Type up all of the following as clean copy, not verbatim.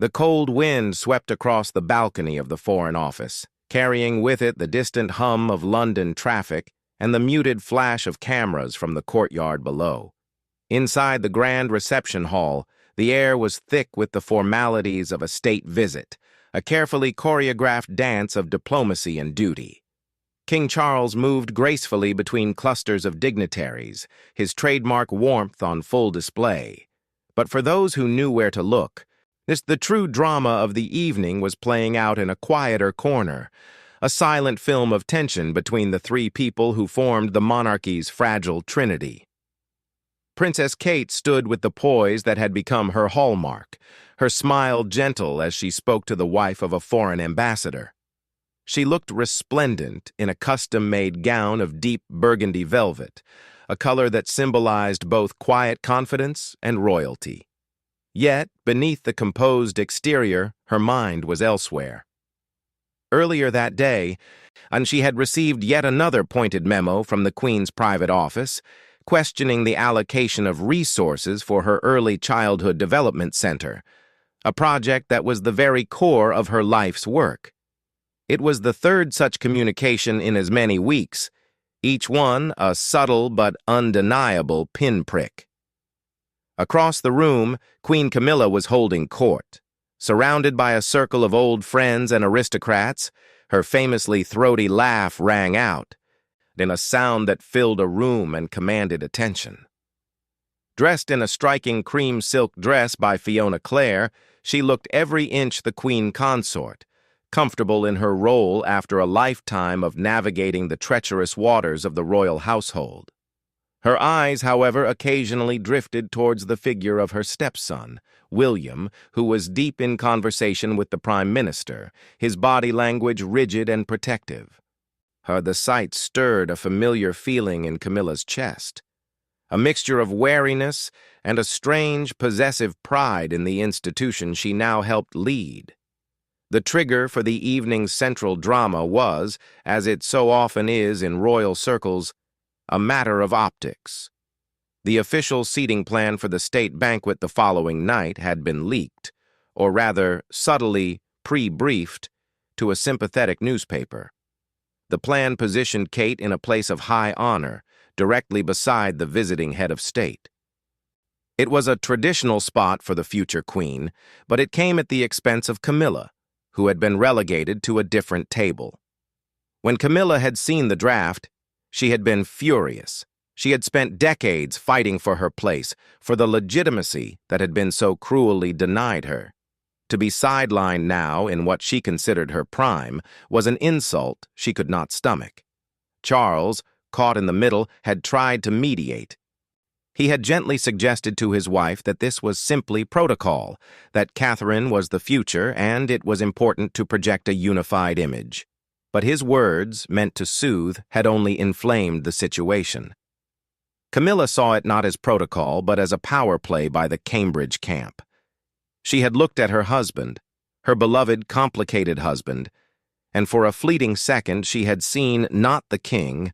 The cold wind swept across the balcony of the Foreign Office, carrying with it the distant hum of London traffic and the muted flash of cameras from the courtyard below. Inside the grand reception hall, the air was thick with the formalities of a state visit, a carefully choreographed dance of diplomacy and duty. King Charles moved gracefully between clusters of dignitaries, his trademark warmth on full display. But for those who knew where to look, the true drama of the evening was playing out in a quieter corner, a silent film of tension between the three people who formed the monarchy's fragile trinity. Princess Kate stood with the poise that had become her hallmark, her smile gentle as she spoke to the wife of a foreign ambassador. She looked resplendent in a custom-made gown of deep burgundy velvet, a color that symbolized both quiet confidence and royalty. Yet, beneath the composed exterior, her mind was elsewhere. Earlier that day, and she had received yet another pointed memo from the Queen's private office, questioning the allocation of resources for her early childhood development center, a project that was the very core of her life's work. It was the third such communication in as many weeks, each one a subtle but undeniable pinprick. Across the room, Queen Camilla was holding court. Surrounded by a circle of old friends and aristocrats, her famously throaty laugh rang out, in a sound that filled a room and commanded attention. Dressed in a striking cream silk dress by Fiona Clare, she looked every inch the queen consort, comfortable in her role after a lifetime of navigating the treacherous waters of the royal household. Her eyes, however, occasionally drifted towards the figure of her stepson, William, who was deep in conversation with the Prime Minister, his body language rigid and protective. The sight stirred a familiar feeling in Camilla's chest, a mixture of wariness and a strange, possessive pride in the institution she now helped lead. The trigger for the evening's central drama was, as it so often is in royal circles, a matter of optics. The official seating plan for the state banquet the following night had been leaked, or rather subtly pre-briefed, to a sympathetic newspaper. The plan positioned Kate in a place of high honor, directly beside the visiting head of state. It was a traditional spot for the future queen, but it came at the expense of Camilla, who had been relegated to a different table. When Camilla had seen the draft, she had been furious. She had spent decades fighting for her place, for the legitimacy that had been so cruelly denied her. To be sidelined now in what she considered her prime was an insult she could not stomach. Charles, caught in the middle, had tried to mediate. He had gently suggested to his wife that this was simply protocol, that Catherine was the future and it was important to project a unified image. But his words, meant to soothe, had only inflamed the situation. Camilla saw it not as protocol, but as a power play by the Cambridge camp. She had looked at her husband, her beloved, complicated husband, and for a fleeting second she had seen not the king,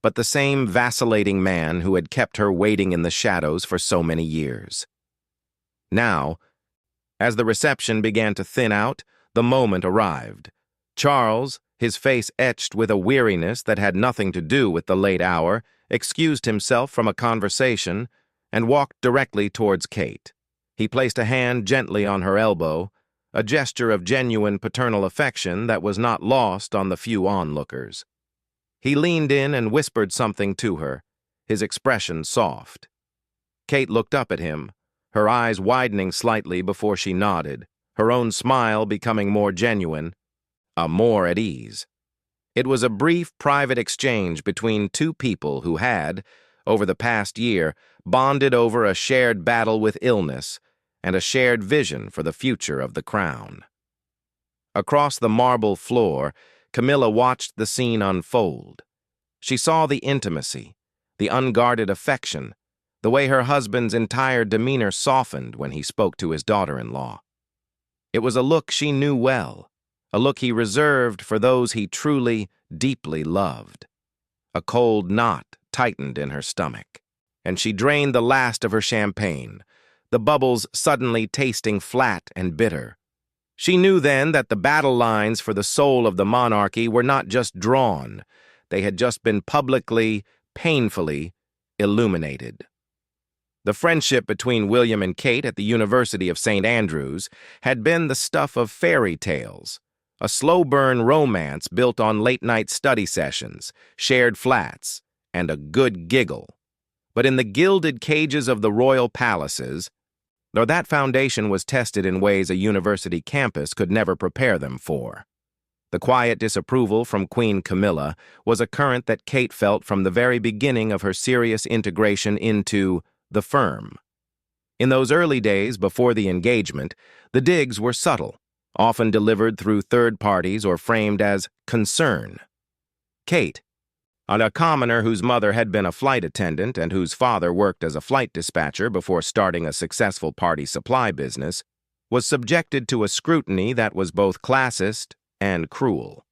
but the same vacillating man who had kept her waiting in the shadows for so many years. Now, as the reception began to thin out, the moment arrived. Charles, his face etched with a weariness that had nothing to do with the late hour, excused himself from a conversation and walked directly towards Kate. He placed a hand gently on her elbow, a gesture of genuine paternal affection that was not lost on the few onlookers. He leaned in and whispered something to her, his expression soft. Kate looked up at him, her eyes widening slightly before she nodded, her own smile becoming more genuine, more at ease. It was a brief, private exchange between two people who had, over the past year, bonded over a shared battle with illness and a shared vision for the future of the crown. Across the marble floor, Camilla watched the scene unfold. She saw the intimacy, the unguarded affection, the way her husband's entire demeanor softened when he spoke to his daughter-in-law. It was a look she knew well, a look he reserved for those he truly, deeply loved. A cold knot tightened in her stomach, and she drained the last of her champagne, the bubbles suddenly tasting flat and bitter, She knew then that the battle lines for the soul of the monarchy were not just drawn, they had just been publicly, painfully illuminated. The friendship between William and Kate at the University of St. Andrews had been the stuff of fairy tales, a slow-burn romance built on late-night study sessions, shared flats, and a good giggle. But in the gilded cages of the royal palaces, though that foundation was tested in ways a university campus could never prepare them for. The quiet disapproval from Queen Camilla was a current that Kate felt from the very beginning of her serious integration into the firm. In those early days before the engagement, the digs were subtle, often delivered through third parties or framed as concern. Kate, a commoner whose mother had been a flight attendant and whose father worked as a flight dispatcher before starting a successful party supply business, was subjected to a scrutiny that was both classist and cruel.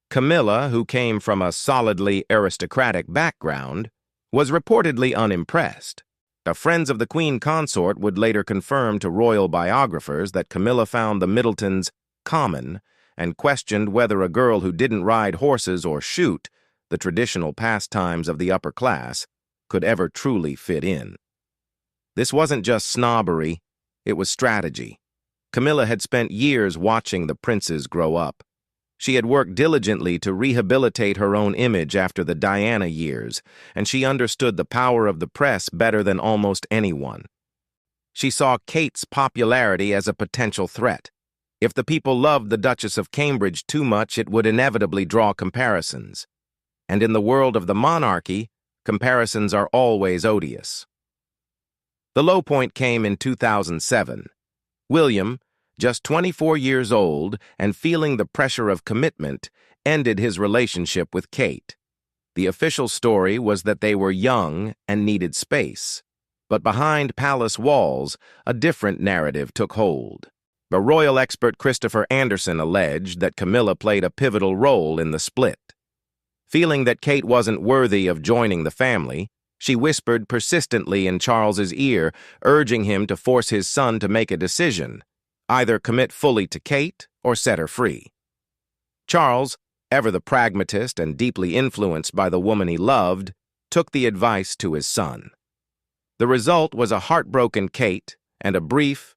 Camilla, who came from a solidly aristocratic background, was reportedly unimpressed. The friends of the Queen Consort would later confirm to royal biographers that Camilla found the Middletons common and questioned whether a girl who didn't ride horses or shoot, the traditional pastimes of the upper class, could ever truly fit in. This wasn't just snobbery, it was strategy. Camilla had spent years watching the princes grow up. She had worked diligently to rehabilitate her own image after the Diana years, and she understood the power of the press better than almost anyone. She saw Kate's popularity as a potential threat. If the people loved the Duchess of Cambridge too much, it would inevitably draw comparisons. And in the world of the monarchy, comparisons are always odious. The low point came in 2007. William, just 24 years old and feeling the pressure of commitment, ended his relationship with Kate. The official story was that they were young and needed space. But behind palace walls, a different narrative took hold. The royal expert Christopher Anderson alleged that Camilla played a pivotal role in the split. Feeling that Kate wasn't worthy of joining the family, she whispered persistently in Charles's ear, urging him to force his son to make a decision. Either commit fully to Kate or set her free. Charles, ever the pragmatist and deeply influenced by the woman he loved, took the advice to his son. The result was a heartbroken Kate and a brief,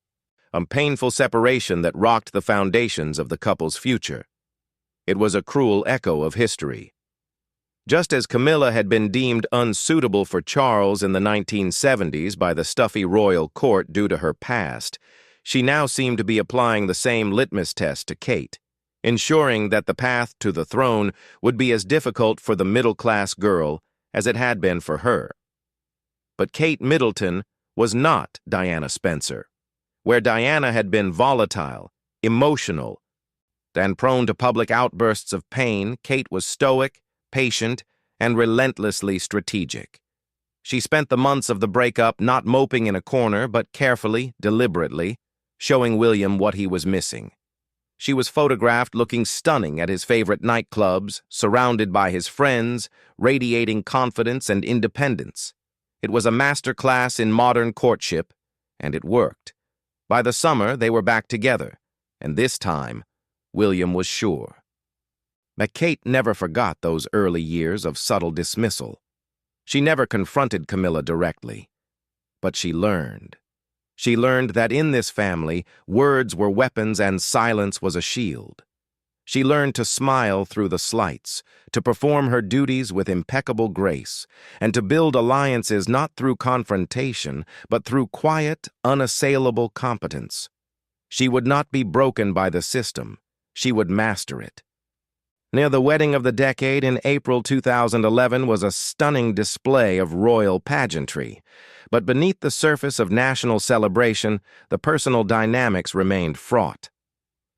painful separation that rocked the foundations of the couple's future. It was a cruel echo of history. Just as Camilla had been deemed unsuitable for Charles in the 1970s by the stuffy royal court due to her past, she now seemed to be applying the same litmus test to Kate, ensuring that the path to the throne would be as difficult for the middle-class girl as it had been for her. But Kate Middleton was not Diana Spencer. Where Diana had been volatile, emotional, and prone to public outbursts of pain, Kate was stoic, patient, and relentlessly strategic. She spent the months of the breakup not moping in a corner, but carefully, deliberately, showing William what he was missing. She was photographed looking stunning at his favorite nightclubs, surrounded by his friends, radiating confidence and independence. It was a masterclass in modern courtship, and it worked. By the summer, they were back together, and this time, William was sure. But Kate never forgot those early years of subtle dismissal. She never confronted Camilla directly, but she learned. She learned that in this family, words were weapons and silence was a shield. She learned to smile through the slights, to perform her duties with impeccable grace, and to build alliances not through confrontation, but through quiet, unassailable competence. She would not be broken by the system. She would master it. Near the wedding of the decade in April 2011 was a stunning display of royal pageantry. But beneath the surface of national celebration, the personal dynamics remained fraught.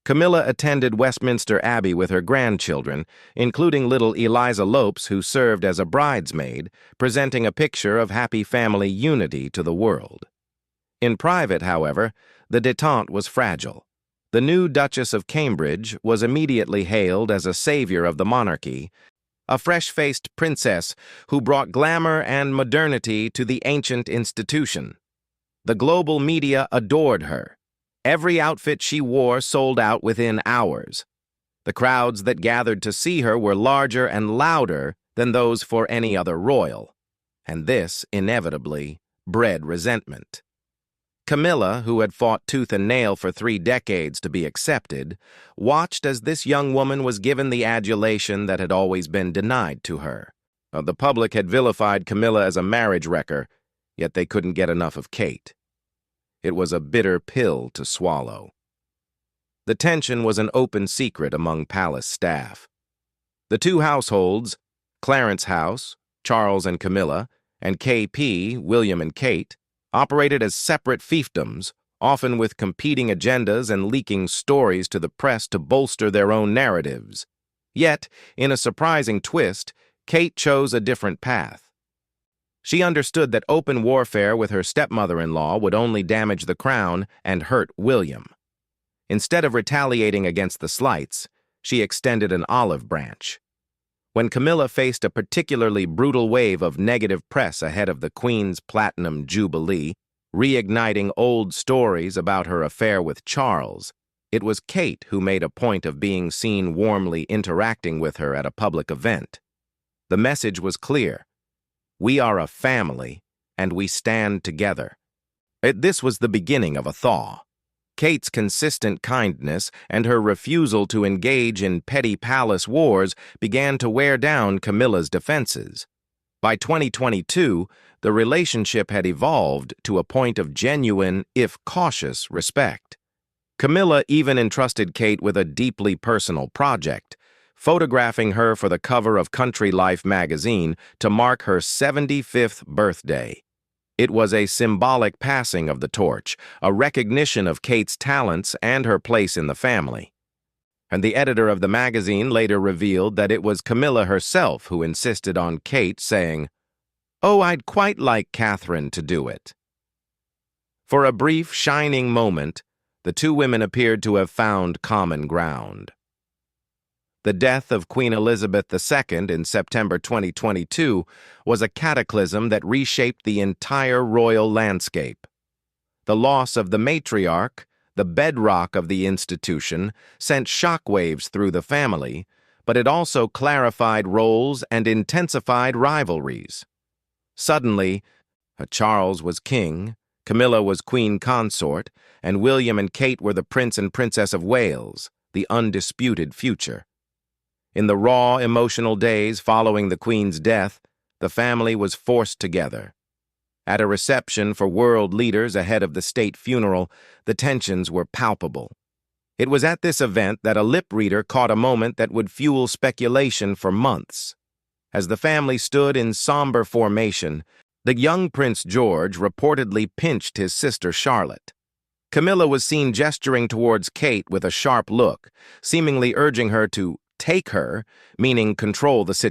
Camilla attended Westminster Abbey with her grandchildren, including little Eliza Lopes, who served as a bridesmaid, presenting a picture of happy family unity to the world. In private, however, the détente was fragile. The new Duchess of Cambridge was immediately hailed as a savior of the monarchy, a fresh-faced princess who brought glamour and modernity to the ancient institution. The global media adored her. Every outfit she wore sold out within hours. The crowds that gathered to see her were larger and louder than those for any other royal, and this, inevitably, bred resentment. Camilla, who had fought tooth and nail for 3 decades to be accepted, watched as this young woman was given the adulation that had always been denied to her. The public had vilified Camilla as a marriage wrecker, yet they couldn't get enough of Kate. It was a bitter pill to swallow. The tension was an open secret among palace staff. The 2 households, Clarence House, Charles and Camilla, and KP, William and Kate, operated as separate fiefdoms, often with competing agendas and leaking stories to the press to bolster their own narratives. Yet, in a surprising twist, Kate chose a different path. She understood that open warfare with her stepmother-in-law would only damage the crown and hurt William. Instead of retaliating against the slights, she extended an olive branch. When Camilla faced a particularly brutal wave of negative press ahead of the Queen's Platinum Jubilee, reigniting old stories about her affair with Charles, it was Kate who made a point of being seen warmly interacting with her at a public event. The message was clear. We are a family, and we stand together. This was the beginning of a thaw. Kate's consistent kindness and her refusal to engage in petty palace wars began to wear down Camilla's defenses. By 2022, the relationship had evolved to a point of genuine, if cautious, respect. Camilla even entrusted Kate with a deeply personal project, photographing her for the cover of Country Life magazine to mark her 75th birthday. It was a symbolic passing of the torch, a recognition of Kate's talents and her place in the family. And the editor of the magazine later revealed that it was Camilla herself who insisted on Kate, saying, "Oh, I'd quite like Catherine to do it." For a brief, shining moment, the 2 women appeared to have found common ground. The death of Queen Elizabeth II in September 2022 was a cataclysm that reshaped the entire royal landscape. The loss of the matriarch, the bedrock of the institution, sent shockwaves through the family, but it also clarified roles and intensified rivalries. Suddenly, Charles was king, Camilla was queen consort, and William and Kate were the Prince and Princess of Wales, the undisputed future. In the raw, emotional days following the Queen's death, the family was forced together. At a reception for world leaders ahead of the state funeral, the tensions were palpable. It was at this event that a lip reader caught a moment that would fuel speculation for months. As the family stood in somber formation, the young Prince George reportedly pinched his sister Charlotte. Camilla was seen gesturing towards Kate with a sharp look, seemingly urging her to take her, meaning control the situation.